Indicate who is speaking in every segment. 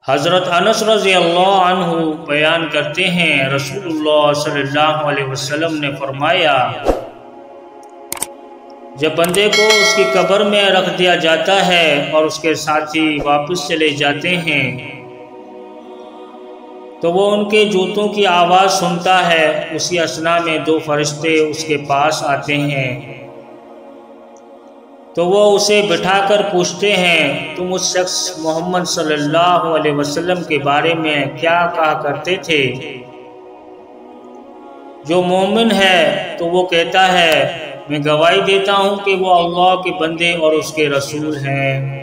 Speaker 1: हज़रत अनस रज़ियल्लाहु अन्हु बयान करते हैं, रसूलुल्लाह सल्लल्लाहु अलैहि वसल्लम ने फरमाया, जब बंदे को उसकी कब्र में रख दिया जाता है और उसके साथी वापस चले जाते हैं तो वो उनके जूतों की आवाज़ सुनता है। उसी असना में दो फरिश्ते उसके पास आते हैं तो वो उसे बिठाकर पूछते हैं, तुम उस शख्स मोहम्मद सल्लल्लाहु अलैहि वसल्लम के बारे में क्या कहा करते थे जो मोमिन है? तो वो कहता है, मैं गवाही देता हूँ कि वो अल्लाह के बंदे और उसके रसूल हैं।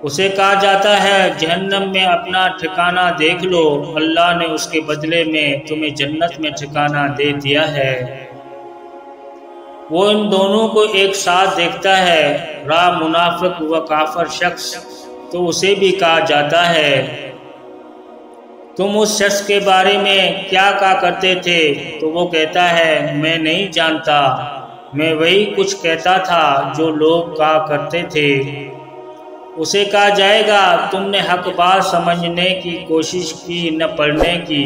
Speaker 1: उसे कहा जाता है, जहन्नम में अपना ठिकाना देख लो, अल्लाह ने उसके बदले में तुम्हें जन्नत में ठिकाना दे दिया है। वो इन दोनों को एक साथ देखता है, रहा मुनाफिक व काफिर शख्स, तो उसे भी कहा जाता है, तुम उस शख्स के बारे में क्या कहा करते थे? तो वो कहता है, मैं नहीं जानता, मैं वही कुछ कहता था जो लोग कहा करते थे। उसे कहा जाएगा, तुमने हक बात समझने की कोशिश की, न पढ़ने की।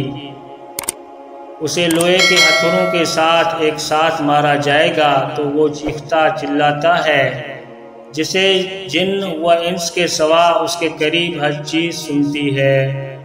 Speaker 1: उसे लोहे के हथौड़ों के साथ एक साथ मारा जाएगा तो वो चीखता चिल्लाता है, जिसे जिन व इंस के सिवा उसके करीब हर चीज़ सुनती है।